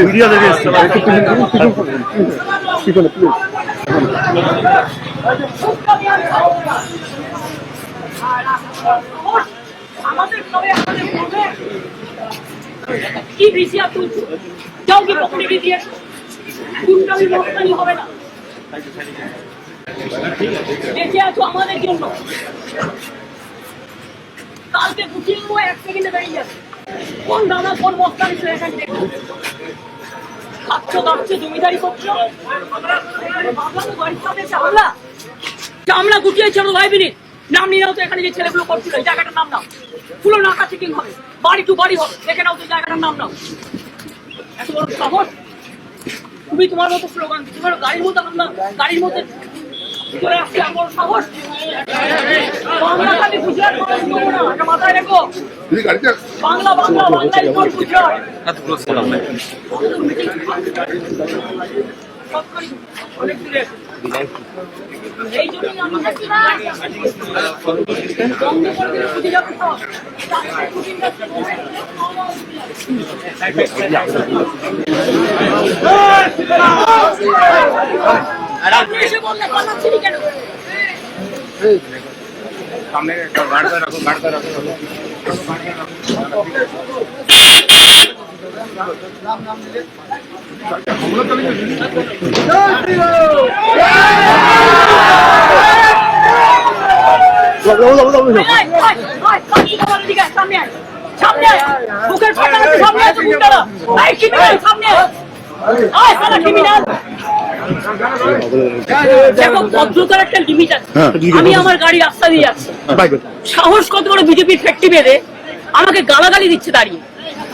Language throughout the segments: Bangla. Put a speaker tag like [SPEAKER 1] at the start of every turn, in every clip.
[SPEAKER 1] মিডিয়া থেকে এসছে
[SPEAKER 2] কি বেশি আপনি যাও কি পকড়ি দিয়ে দুটাই মস্তানি হবে না বেঁচে আছো আমাদের জন্য কালকে বুকিং ও 1 সেকেন্ডে বেরিয়ে যাবে কোন দানা কোন মস্তানি সে এখান থেকে খাচ্ছো দাচ্ছো জমিদারি করছো বাবা বাড়ির সামনে চামড়া গুটিয়ে চলো 5 মিনিট নাম নিয়ে নাও তো এখানে যে ছেলেগুলো করছিল এই জায়গাটার নাম নাও পুরো নাকা চেকিং হবে বাড়ি টু বাড়ি হবে দেখে নাও তো জায়গাটার নাম নাও এত বড় সাহস তুমি তোমার মতো স্লোগান দিচ্ছ তোমার গাড়ির মধ্যে চলে আসছে আমার সাহস বাংলা খালি গুজরাট না এটা মাথায় রেখো বাংলা ইমোর গুজরাট এই জন্য আমি বন্ধ করে দিলে বুঝে যাবে তো এসে বললে পালাচ্ছিলি কেন
[SPEAKER 3] সামনে গাড়িটা রাখো নাম দিলে
[SPEAKER 2] সামনে বুকের ফাটা সামনে আছে গুন্ডারা এই ক্রিমিনাল সামনে আয় সালা ক্রিমিনাল দেখো ভদ্রতার একটা লিমিট আছে আমি আমার গাড়ি রাস্তা দিয়ে যাচ্ছি সাহস কত বড় বিজেপি ফ্যাক্টরি বেঁধে আমাকে গালাগালি দিচ্ছে দাঁড়িয়ে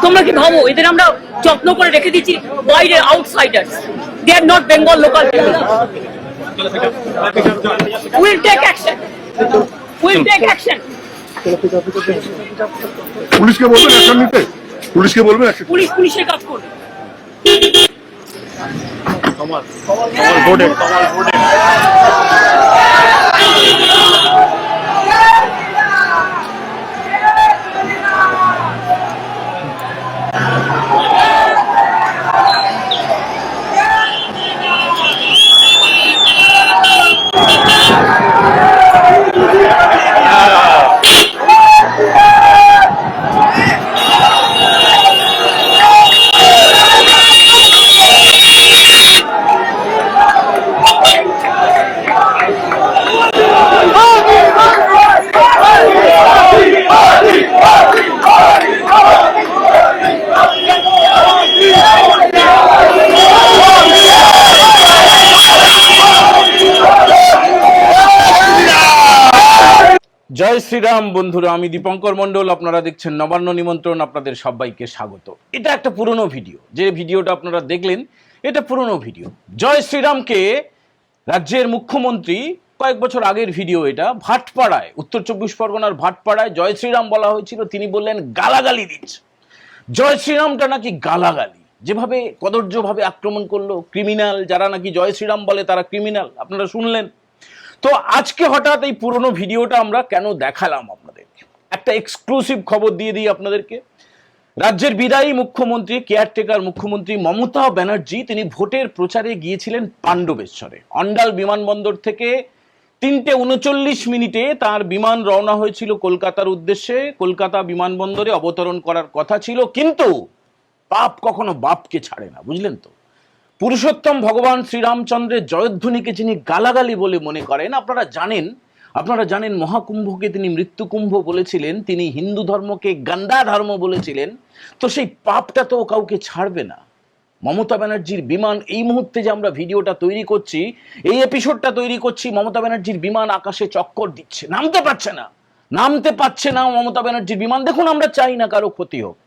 [SPEAKER 2] তোমরা কি ভাবো এদের আমরা যত্ন করে রেখে দিচ্ছি বাইরে outsiders they are not Bengal local will take action
[SPEAKER 1] পুলিশকে বলবেন অ্যাকশন নিতে
[SPEAKER 2] পুলিশের কাজ করবে
[SPEAKER 4] জয় শ্রীরাম বন্ধুরা, আমি দীপঙ্কর মণ্ডল, আপনারা দেখছেন নবান্ন নিমন্ত্রণ। আপনাদের সবাইকে স্বাগত। এটা একটা পুরনো ভিডিও, যে ভিডিওটা আপনারা দেখলেন এটা পুরনো ভিডিও। জয় শ্রীরামকে রাজ্যের মুখ্যমন্ত্রী কয়েক বছর আগের ভিডিও, এটা ভাটপাড়ায়, উত্তর 24 পরগনার ভাটপাড়ায় জয় শ্রীরাম বলা হয়েছিল। তিনি বললেন গালাগালি দিচ্ছে, জয় শ্রীরামটা নাকি গালাগালি, যেভাবে কদর্যভাবে আক্রমণ করলো। ক্রিমিনাল যারা নাকি জয় শ্রীরাম বলে তারা ক্রিমিনাল, আপনারা শুনলেন। তো আজকে হঠাৎ এই পুরনো ভিডিওটা আমরা কেন দেখালাম আপনাদেরকে, একটা এক্সক্লুসিভ খবর দিয়ে দিই আপনাদেরকে। রাজ্যের বিদায়ী মুখ্যমন্ত্রী, কেয়ারটেকার মুখ্যমন্ত্রী মমতা ব্যানার্জি, তিনি ভোটের প্রচারে গিয়েছিলেন পাণ্ডবেশ্বরে। অন্ডাল বিমানবন্দর থেকে 3:39 তার বিমান রওনা হয়েছিল কলকাতার উদ্দেশ্যে। কলকাতা বিমানবন্দরে অবতরণ করার কথা ছিল, কিন্তু পাপ কখনো বাপকে ছাড়ে না, বুঝলেন তো। পুরুষোত্তম ভগবান শ্রীরামচন্দ্রের জয়ধ্বনিকে যিনি গালাগালি বলে মনে করেন, আপনারা জানেন মহাকুম্ভকে তিনি মৃত্যুকুম্ভ বলেছিলেন, তিনি হিন্দু ধর্মকে গান্দা ধর্ম বলেছিলেন। তো সেই পাপটা তো কাউকে ছাড়বে না। মমতা ব্যানার্জির বিমান, এই মুহূর্তে যে আমরা ভিডিওটা তৈরি করছি, এই এপিসোডটা তৈরি করছি, মমতা ব্যানার্জির বিমান আকাশে চক্কর দিচ্ছে, নামতে পারছে না মমতা ব্যানার্জির বিমান। দেখুন, আমরা চাই না কারো ক্ষতি হোক,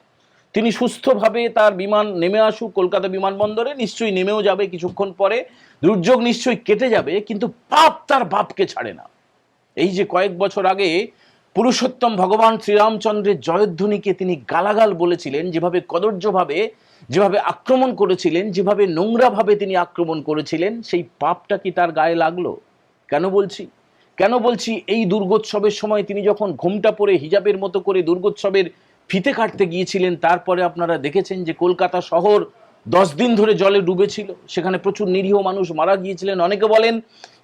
[SPEAKER 4] তিনি সুস্থভাবে তার বিমান নেমে আসুক কলকাতা বিমানবন্দরে, নিশ্চয়ই নেমেও যাবে কিছুক্ষণ পরে, দুর্যোগ নিশ্চয়ই কেটে যাবে, কিন্তু পাপ তার বাপকে ছাড়ে না। এই যে কয়েক বছর আগে পুরুষোত্তম ভগবান শ্রীরামচন্দ্রের জয়ধ্বনিকে তিনি গালাগাল বলেছিলেন, যেভাবে কদর্যভাবে, যেভাবে আক্রমণ করেছিলেন, যেভাবে নোংরাভাবে তিনি আক্রমণ করেছিলেন, সেই পাপটা কি তার গায়ে লাগলো? কেন বলছি এই দুর্গোৎসবের সময় তিনি যখন ঘোমটা পরে হিজাবের মতো করে দুর্গোৎসবের ফিতে কাটতে গিয়েছিলেন, তারপরে আপনারা দেখেছেন যে কলকাতা শহর 10 দিন ধরে জলে ডুবেছিল, সেখানে প্রচুর নিরীহ মানুষ মারা গিয়েছিলেন। অনেকে বলেন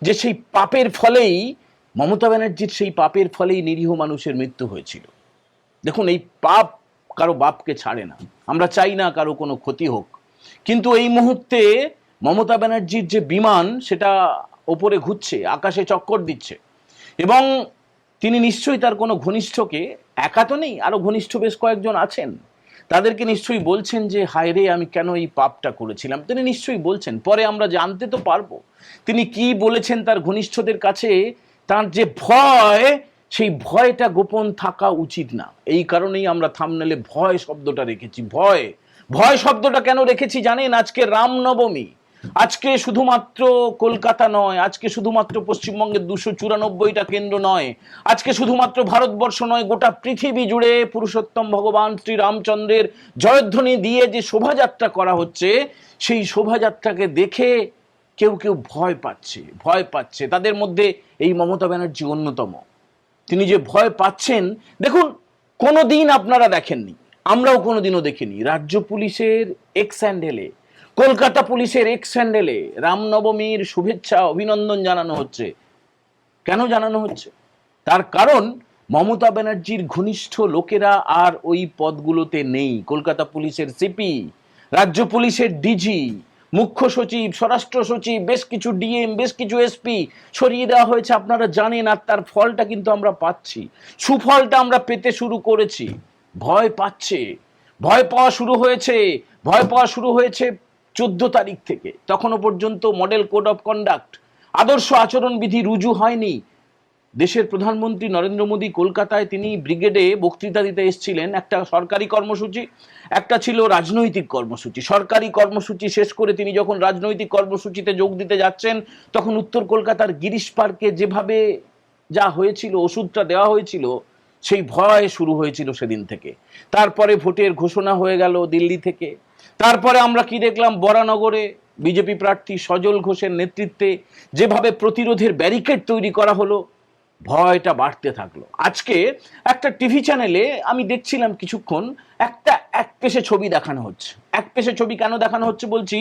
[SPEAKER 4] যে সেই পাপের ফলেই, মমতা ব্যানার্জির সেই পাপের ফলেই নিরীহ মানুষের মৃত্যু হয়েছিল। দেখুন, এই পাপ কারো বাপকে ছাড়ে না, আমরা চাই না কারো কোনো ক্ষতি হোক, কিন্তু এই মুহূর্তে মমতা ব্যানার্জির যে বিমান সেটা ওপরে ঘুরছে, আকাশে চক্কর দিচ্ছে, এবং তিনি নিশ্চয়ই তার কোনো ঘনিষ্ঠকে, একা তো নেই, আরো ঘনিষ্ঠ বেশ কয়েকজন আছেন, তাদেরকে নিশ্চয়ই বলছেন যে হায় রে, আমি কেন এই পাপটা করেছিলাম। তিনি নিশ্চয়ই বলছেন, পরে আমরা জানতে তো পারবো তিনি কি বলেছেন তার ঘনিষ্ঠদের কাছে। তার যে ভয়, সেই ভয়টা গোপন থাকা উচিত না, এই কারণেই আমরা থাম্বনেলে ভয় শব্দটা রেখেছি। ভয়, ভয় শব্দটা কেন রেখেছি জানেন? আজকে রামনবমী, আজকে শুধুমাত্র কলকাতা নয়, আজকে শুধুমাত্র পশ্চিমবঙ্গের 294টা কেন্দ্র নয়, আজকে শুধুমাত্র ভারতবর্ষ নয়, গোটা পৃথিবী জুড়ে পুরুষোত্তম ভগবান শ্রী রামচন্দ্রের জয়ধ্বনি দিয়ে যে শোভাযাত্রা করা হচ্ছে, সেই শোভাযাত্রাকে দেখে কেউ কেউ ভয় পাচ্ছে, ভয় পাচ্ছে। তাদের মধ্যে এই মমতা ব্যানার্জি অন্যতম। তিনি যে ভয় পাচ্ছেন, দেখুন, কোনোদিন আপনারা দেখেননি, আমরাও কোনোদিনও দেখিনি, রাজ্য পুলিশের এক্স হ্যান্ডেলে, কলকাতা পুলিশের এক্স হ্যান্ডেলে রামনবমীর শুভেচ্ছা অভিনন্দন জানানো হচ্ছে। কেন জানানো হচ্ছে? তার কারণ মমতা ব্যানার্জির ঘনিষ্ঠ লোকেরা আর ওই পদগুলোতে নেই। কলকাতা পুলিশের সিপি, রাজ্য পুলিশের ডিজি, মুখ্য সচিব, স্বরাষ্ট্র সচিব, বেশ কিছু ডিএম, বেশ কিছু এসপি সরিয়ে দেওয়া হয়েছে, আপনারা জানেন। আর তার ফলটা কিন্তু আমরা পাচ্ছি, সুফলটা আমরা পেতে শুরু করেছি। ভয় পাচ্ছে, ভয় পাওয়া শুরু হয়েছে, ভয় পাওয়া শুরু হয়েছে 14 তারিখ থেকে। তখনও পর্যন্ত মডেল কোড অফ কন্ডাক্ট, আদর্শ আচরণবিধি রুজু হয়নি। দেশের প্রধানমন্ত্রী নরেন্দ্র মোদী কলকাতায় তিনি ব্রিগেডে বক্তৃতা দিতে এসেছিলেন। একটা সরকারি কর্মসূচি, একটা ছিল রাজনৈতিক কর্মসূচি। সরকারি কর্মসূচি শেষ করে তিনি যখন রাজনৈতিক কর্মসূচিতে যোগ দিতে যাচ্ছেন, তখন উত্তর কলকাতার গিরিশ পার্কে যেভাবে যা হয়েছিল, ওষুধটা দেওয়া হয়েছিল, সেই ভয় শুরু হয়েছিল সেদিন থেকে। তারপরে ভোটের ঘোষণা হয়ে গেল দিল্লি থেকে। তারপরে আমরা কি দেখলাম? বরানগরে বিজেপি প্রার্থী সজল ঘোষের নেতৃত্বে যেভাবে প্রতিরোধের ব্যারিকেড তৈরি করা হলো, ভয়টা বাড়তে থাকলো। আজকে একটা টিভি চ্যানেলে আমি দেখছিলাম কিছুক্ষণ, একটা একপেশে ছবি দেখানো হচ্ছে। একপেশে ছবি কেন দেখানো হচ্ছে বলছি,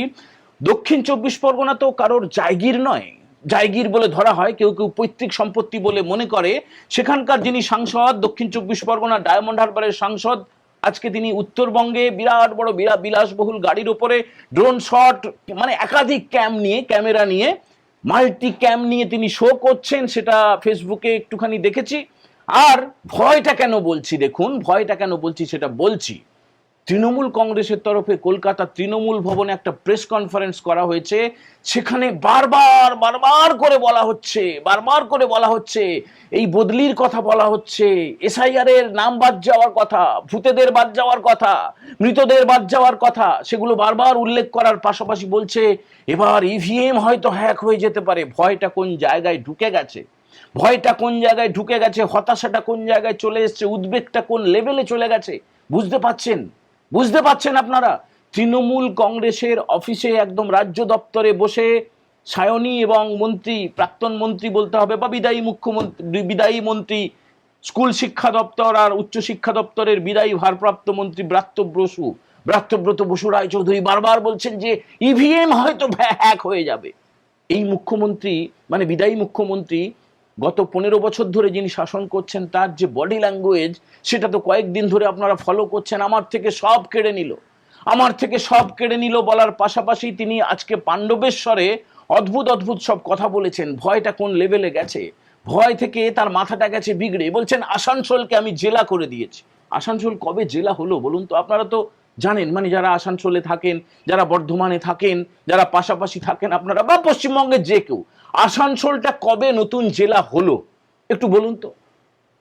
[SPEAKER 4] দক্ষিণ 24 পরগনা তো কারোর জায়গির নয়, জায়গির বলে ধরা হয়, কেউ কেউ পৈতৃক সম্পত্তি বলে মনে করে। সেখানকার যিনি সাংসদ, দক্ষিণ 24 পরগনা ডায়মন্ড হারবারের সাংসদ, আজকে তিনি উত্তরবঙ্গে বিরাট বড় বিলাসবহুল গাড়ির উপরে ড্রোন শট, মানে একাধিক ক্যামেরা নিয়ে, মাল্টি ক্যাম নিয়ে তিনি শো করছেন। সেটা ফেসবুকে একটুখানি দেখেছি। আর ভয়টা কেন বলছি, দেখুন, ভয়টা কেন বলছি সেটা বলছি। তৃণমূল কংগ্রেসের তরফে কলকাতা তৃণমূল ভবনে একটা প্রেস কনফারেন্স করা হয়েছে। সেখানে বারবার করে বলা হচ্ছে এই বদলির কথা বলা হচ্ছে, এসআইআর এর নাম বাদ যাওয়ার কথা, ভূতেদের বাদ যাওয়ার কথা, মৃতদের বাদ যাওয়ার কথা, সেগুলো বারবার উল্লেখ করার পাশাপাশি বলছে এবার ইভিএম হয়তো হ্যাক হয়ে যেতে পারে। ভয়টা কোন জায়গায় ঢুকে গেছে, ভয়টা কোন জায়গায় ঢুকে গেছে, হতাশাটা কোন জায়গায় চলে এসছে, উদ্বেগটা কোন লেভেলে চলে গেছে, বুঝতে পাচ্ছেন আপনারা? তৃণমূল কংগ্রেসের অফিসে একদম রাজ্য দপ্তরে বসে সায়নী এবং মন্ত্রী, প্রাক্তন মন্ত্রী বলতে হবে, বা বিদায়ী মন্ত্রী, স্কুল শিক্ষা দপ্তর আর উচ্চ শিক্ষা দপ্তরের বিদায়ী ভারপ্রাপ্ত মন্ত্রী ব্রাত্যব্রত বসু রায়চৌধুরী বারবার বলছেন যে ইভিএম হয়তো হ্যাক হয়ে যাবে। এই মুখ্যমন্ত্রী, মানে বিদায়ী মুখ্যমন্ত্রী, গত 15 বছর ধরে যিনি শাসন করছেন, তার যে বডি ল্যাঙ্গুয়েজ, সেটা তো কয়েকদিন ধরে আপনারা ফলো করছেন। আমার থেকে সব কেড়ে নিল বলার পাশাপাশি তিনি আজকে পাণ্ডবেশ্বরে অদ্ভুত সব কথা বলেছেন। ভয়টা কোন লেভেলে গেছে, ভয় থেকে তার মাথাটা গেছে বিগড়ে। বলছেন আসানসোলকে আমি জেলা করে দিয়েছি। আসানসোল কবে জেলা হলো বলুন তো? আপনারা তো জানেন, মানে যারা আসানসোলে থাকেন, যারা বর্ধমানে থাকেন, যারা পাশাপাশি থাকেন আপনারা, বা পশ্চিমবঙ্গের যে কেউ, আসানসোলটা কবে নতুন জেলা হলো একটু বলুন তো?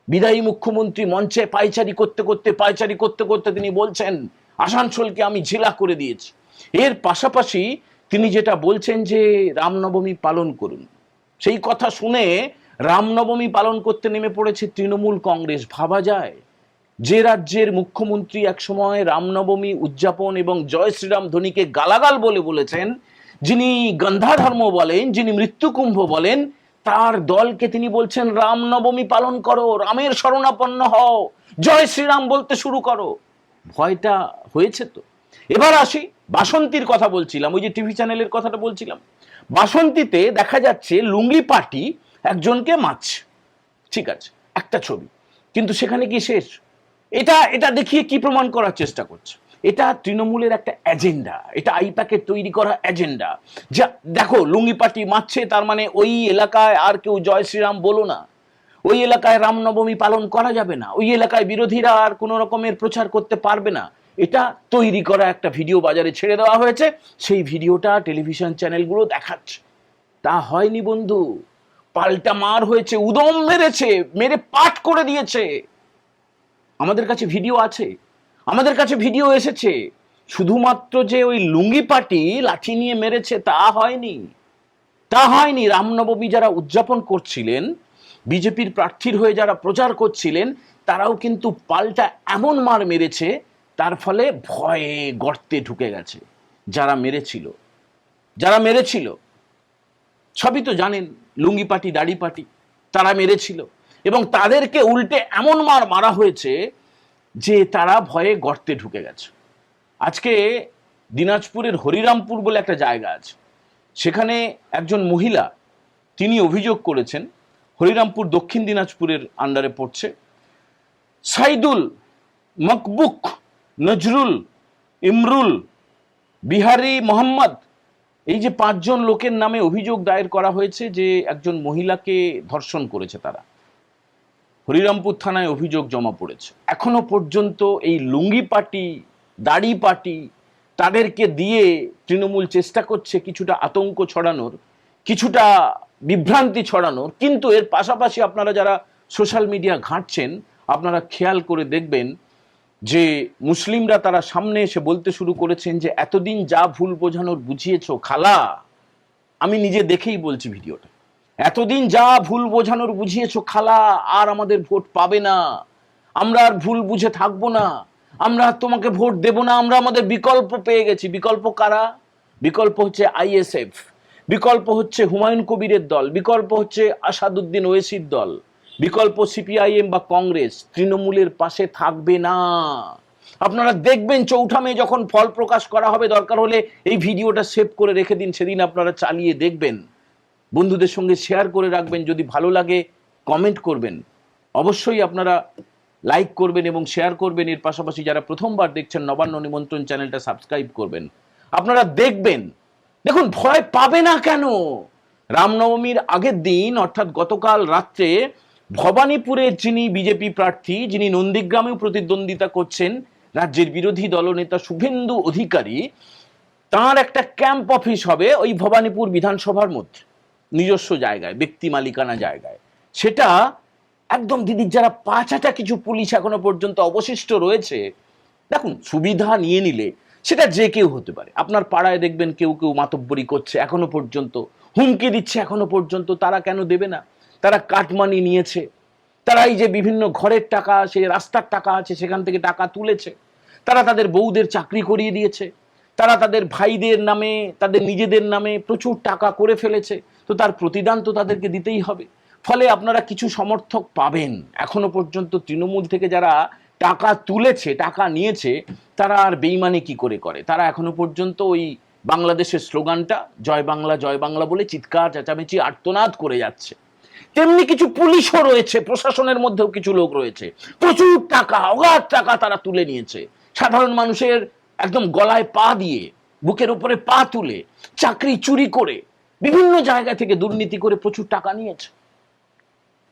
[SPEAKER 4] বিদায়ী মুখ্যমন্ত্রী মঞ্চে পায়চারি করতে তিনি বলছেন আসানসোলকে আমি জেলা করে দিয়েছি। এর পাশাপাশি তিনি যেটা বলছেন যে রামনবমী পালন করুন, সেই কথা শুনে রামনবমী পালন করতে নেমে পড়েছে তৃণমূল কংগ্রেস। ভাবা যায়, যে রাজ্যের মুখ্যমন্ত্রী একসময় রামনবমী উদযাপন এবং জয় শ্রীরাম ধ্বনিকে গালাগাল বলেছেন, যিনি গন্ধা ধর্ম বলেন, যিনি মৃত্যুকুম্ভ বলেন, তার দলকে তিনি বলছেন রামনবমী পালন করো, রামের শরণাপন্ন হও, জয় শ্রীরাম বলতে শুরু করো। ভয়টা হয়েছে তো। এবার আসি, বাসন্তীর কথা বলছিলাম, ওই যে টিভি চ্যানেলের কথাটা বলছিলাম। বাসন্তীতে দেখা যাচ্ছে লুঙ্গি পার্টি একজনকে মারছে, ঠিক আছে, একটা ছবি, কিন্তু সেখানে কি শেষ? এটা এটা দেখিয়ে কি প্রমাণ করার চেষ্টা করছে? এটা তৃণমূলের একটা এজেন্ডা, এটা আইপ্যাকের তৈরি করা এজেন্ডা। যা দেখো, লুঙ্গি পার্টি মারছে, তার মানে ওই এলাকায় আর কেউ জয় শ্রীরাম বলো না, ওই এলাকায় রামনবমী পালন করা যাবে না, ওই এলাকায় বিরোধীরা আর কোনো রকমের প্রচার করতে পারবে না। এটা তৈরি করা একটা ভিডিও বাজারে ছেড়ে দেওয়া হয়েছে, সেই ভিডিওটা টেলিভিশন চ্যানেলগুলো দেখাচ্ছে। তা হয়নি বন্ধু, পাল্টা মার হয়েছে, উদম মেরেছে, মেরে পাট করে দিয়েছে। আমাদের কাছে ভিডিও আছে, আমাদের কাছে ভিডিও এসেছে। শুধুমাত্র যে ওই লুঙ্গি পার্টি লাঠি নিয়ে মেরেছে তা হয়নি, তা হয়নি। রামনবমী যারা উদযাপন করছিলেন, বিজেপির প্রার্থীর হয়ে যারা প্রচার করছিলেন, তারাও কিন্তু পাল্টা এমন মার মেরেছে, তার ফলে ভয়ে গর্তে ঢুকে গেছে। যারা মেরেছিল, যারা মেরেছিল সবই তো জানেন, লুঙ্গি পার্টি, দাড়ি পার্টি, তারা মেরেছিল, এবং তাদেরকে উল্টে এমন মার মারা হয়েছে যে তারা ভয়ে গর্তে ঢুকে গেছে। আজকে দিনাজপুরের হরিরামপুর বলে একটা জায়গা আছে, সেখানে একজন মহিলা, তিনি অভিযোগ করেছেন, হরিরামপুর দক্ষিণ দিনাজপুরের আন্ডারে পড়ছে, সাইদুল, মকবুক, নজরুল, ইমরুল, বিহারি, মোহাম্মদ, এই যে 5 জন লোকের নামে অভিযোগ দায়ের করা হয়েছে যে একজন মহিলাকে ধর্ষণ করেছে তারা। হরিরামপুর থানায় অভিযোগ জমা পড়েছে। এখনো পর্যন্ত এই লুঙ্গি পার্টি, দাড়ি পার্টি, তাদেরকে দিয়ে তৃণমূল চেষ্টা করছে কিছুটা আতঙ্ক ছড়ানোর, কিছুটা বিভ্রান্তি ছড়ানোর। কিন্তু এর পাশাপাশি আপনারা যারা সোশ্যাল মিডিয়া ঘাঁটছেন, আপনারা খেয়াল করে দেখবেন যে মুসলিমরা তারা সামনে এসে বলতে শুরু করেছেন যে এতদিন যা ভুল বোঝানোর বুঝিয়েছো খালা, আমি নিজে দেখেই বলছি ভিডিওটা, এতদিন যা ভুল বোঝানোর বুঝিয়েছো খালা, আর আমাদের ভোট পাবে না, আমরা আর ভুল বুঝে থাকবো না, আমরা তোমাকে ভোট দেব না, আমরা আমাদের বিকল্প পেয়ে গেছি। বিকল্প কারা? বিকল্প হচ্ছে আইএসএফ, বিকল্প হচ্ছে হুমায়ুন কবিরের দল, বিকল্প হচ্ছে আসাদুদ্দিন ওয়েসির দল, বিকল্প সিপিআইএম বা কংগ্রেস। তৃণমূলের পাশে থাকবে না। আপনারা দেখবেন 4 মে যখন ফল প্রকাশ করা হবে, দরকার হলে এই ভিডিওটা সেভ করে রেখে দিন, সেদিন আপনারা চালিয়ে দেখবেন, বন্ধুদের সঙ্গে শেয়ার করে রাখবেন, যদি ভালো লাগে কমেন্ট করবেন, অবশ্যই আপনারা লাইক করবেন এবং শেয়ার করবেন। এর পাশাপাশি যারা প্রথমবার দেখছেন, নবান্ন নিমন্ত্রণ চ্যানেলটা সাবস্ক্রাইব করবেন। আপনারা দেখবেন, দেখুন, ভয় পাবে না কেন? রামনবমীর আগের দিন অর্থাৎ গতকাল রাত্রে ভবানীপুরের যিনি বিজেপি প্রার্থী, যিনি নন্দীগ্রামেও প্রতিদ্বন্দ্বিতা করছেন, রাজ্যের বিরোধী দলনেতা শুভেন্দু অধিকারী, তার একটা ক্যাম্প অফিস হবে ওই ভবানীপুর বিধানসভার মধ্যে, নিজস্ব জায়গায়, ব্যক্তি মালিকানা জায়গায়। সেটা একদম দিদির যারা পাঁচাটা কিছু পুলিশ এখনো পর্যন্ত অবশিষ্ট রয়েছে, দেখুন, সুবিধা নিয়ে নিলে সেটা যে কেউ হতে পারে। আপনার পাড়ায় দেখবেন কেউ কেউ মাতব্বরি করছে এখনো পর্যন্ত, হুমকি দিচ্ছে এখনো পর্যন্ত, তারা কেন দেবে না? তারা কাটমানি নিয়েছে, তারা এই যে বিভিন্ন ঘরের টাকা আছে, রাস্তার টাকা আছে, সেখান থেকে টাকা তুলেছে, তারা তাদের বউদের চাকরি করিয়ে দিয়েছে, তারা তাদের ভাইদের নামে, তাদের নিজেদের নামে প্রচুর টাকা করে ফেলেছে, তো তার প্রতিদান তো তাদেরকে দিতেই হবে। ফলে আপনারা কিছু সমর্থক পাবেন। এখনো পর্যন্ত তৃণমূল থেকে যারা টাকা তুলেছে, টাকা নিয়েছে, তারা আর বেইমানি কি করে করে? তারা এখনো পর্যন্ত ওই বাংলাদেশের স্লোগানটা জয় বাংলা, জয় বাংলা বলে চিৎকার চেঁচামেচি আর্তনাদ করে যাচ্ছে। তেমনি কিছু পুলিশও রয়েছে, প্রশাসনের মধ্যেও কিছু লোক রয়েছে, প্রচুর টাকা, অগাধ টাকা তারা তুলে নিয়েছে। সাধারণ মানুষের একদম গলায় পা দিয়ে, বুকের উপরে পা তুলে, চাকরি চুরি করে, বিভিন্ন জায়গা থেকে দুর্নীতি করে প্রচুর টাকা নিয়েছে।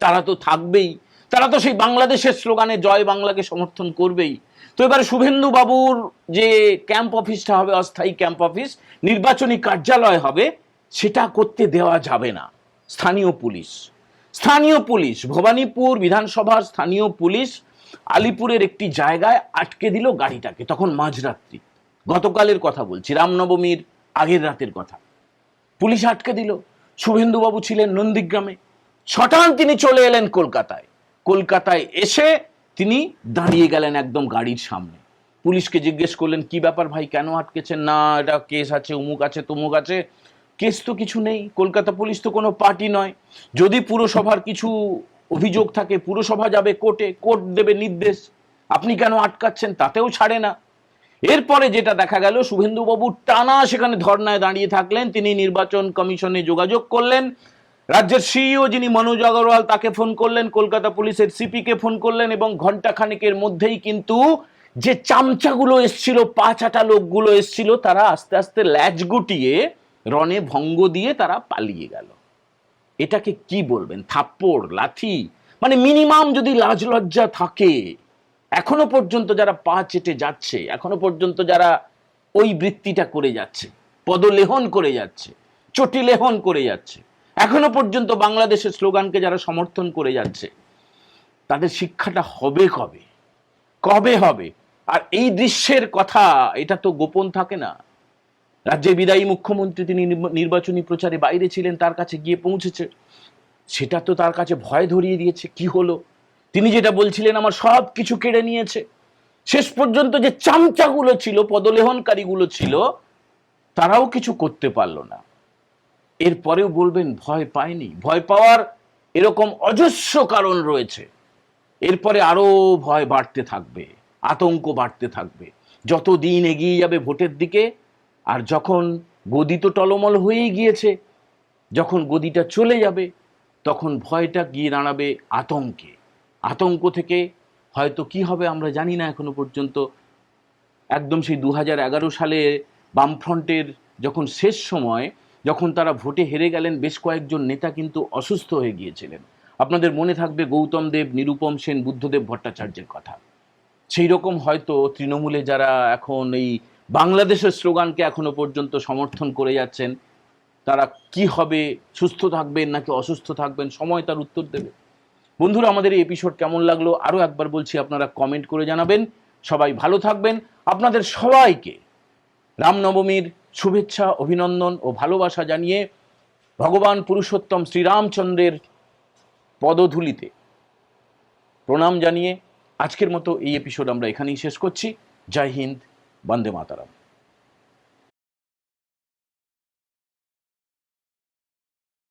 [SPEAKER 4] তারা তো থাকবেই, তারা তো সেই বাংলাদেশের স্লোগানে জয় বাংলাকে সমর্থন করবেই। তো এবারে শুভেন্দু বাবুর যে ক্যাম্প অফিসটা হবে, অস্থায়ী ক্যাম্প অফিস, নির্বাচনী কার্যালয় হবে, সেটা করতে দেওয়া যাবে না। স্থানীয় পুলিশ, স্থানীয় পুলিশ, ভবানীপুর বিধানসভার স্থানীয় পুলিশ আলিপুরের একটি জায়গায় আটকে দিল গাড়িটাকে, তখন মাঝরাত্রি, গতকালের কথা বলছি, রামনবমীর আগের রাতের কথা। পুলিশ আটকে দিল। শুভেন্দু বাবু ছিলেন নন্দীগ্রামে, ছটান তিনি চলে এলেন কলকাতায়। কলকাতায় এসে তিনি দাঁড়িয়ে গেলেন একদম গাড়ির সামনে। পুলিশকে জিজ্ঞেস করলেন, কি ব্যাপার ভাই, কেন আটকেছেন? না, এটা কেস আছে, অমুক আছে, তমুক আছে। কেস তো কিছু নেই, কলকাতা পুলিশ তো কোনো পার্টি নয়। যদি পুরসভার কিছু অভিযোগ থাকে পুরসভা যাবে কোর্টে, কোর্ট দেবে নির্দেশ, আপনি কেন আটকাচ্ছেন, তাতেও ছাড়ে না। এরপরে যেটা দেখা গেল, শুভেন্দুবাবু টানা সেখানে ধর্নায় দাঁড়িয়ে থাকলেন, তিনি নির্বাচন কমিশনে যোগাযোগ করলেন, রাজ্যের সিইও যিনি মনোজ আগরওয়াল তাকে ফোন করলেন, কলকাতা পুলিশের সিপি কে ফোন করলেন, এবং ঘন্টা খানেকের মধ্যেই কিন্তু যে চামচাগুলো এসছিল, পা চাটা লোকগুলো এসছিল, তারা আস্তে আস্তে ল্যাজ গুটিয়ে রণে ভঙ্গ দিয়ে তারা পালিয়ে গেল। এটাকে কি বলবেন? থাপ্পড়, লাথি? মানে মিনিমাম যদি লাজ লজ্জা থাকে, এখনো পর্যন্ত যারা পা চেটে যাচ্ছে, এখনো পর্যন্ত যারা ওই বৃত্তিটা করে যাচ্ছে, পদলেহন করে যাচ্ছে, চটিলেহন করে যাচ্ছে, এখনো পর্যন্ত বাংলাদেশের স্লোগানকে যারা সমর্থন করে যাচ্ছে, তাদের শিক্ষাটা হবে কবে, কবে হবে? আর এই দৃশ্যের কথা, এটা তো গোপন থাকে না। রাজ্যের বিদায়ী মুখ্যমন্ত্রী, তিনি নির্বাচনী প্রচারে বাইরে ছিলেন, তার কাছে গিয়ে পৌঁছেছে, সেটা তো তার কাছে ভয় ধরিয়ে দিয়েছে। কি হলো? তিনি যেটা বলছিলেন আমার সব কিছু কেড়ে নিয়েছে। শেষ পর্যন্ত যে চামচাগুলো ছিল, পদলেহনকারীগুলো ছিল, তারাও কিছু করতে পারলো না। এরপরেও বলবেন ভয় পায়নি? ভয় পাওয়ার এরকম অজস্র কারণ রয়েছে। এরপরে আরো ভয় বাড়তে থাকবে, আতঙ্ক বাড়তে থাকবে, যত দিন এগিয়ে যাবে ভোটের দিকে। আর যখন গদি তো টলমল হয়েই গিয়েছে, যখন গদিটা চলে যাবে, তখন ভয়টা গিয়ে দাঁড়াবে আতঙ্কে। আতঙ্ক থেকে হয়তো কি হবে আমরা জানি না এখনো পর্যন্ত। একদম সেই 2011 সালে বামফ্রন্টের যখন শেষ সময়, যখন তারা ভোটে হেরে গেলেন, বেশ কয়েকজন নেতা কিন্তু অসুস্থ হয়ে গিয়েছিলেন। আপনাদের মনে থাকবে গৌতম দেব, নিরুপম সেন, বুদ্ধদেব ভট্টাচার্যের কথা। সেই রকম হয়তো তৃণমূলে যারা এখন এই বাংলাদেশের স্লোগানকে এখনো পর্যন্ত সমর্থন করে যাচ্ছেন, তারা কি হবে, সুস্থ থাকবেন নাকি অসুস্থ থাকবেন, সময় তার উত্তর দেবে। বন্ধুরা, আমাদের এই এপিসোড কেমন লাগলো আরো একবার বলছি, আপনারা কমেন্ট করে জানাবেন। সবাই ভালো থাকবেন। আপনাদের সবাইকে রামনবমীর শুভেচ্ছা, অভিনন্দন ও ভালোবাসা জানিয়ে, ভগবান পুরুষোত্তম শ্রীরামচন্দ্রের পদধূলিতে প্রণাম জানিয়ে আজকের মতো এই এপিসোড আমরা এখানেই শেষ করছি। জয় হিন্দ, বন্দে মাতরম।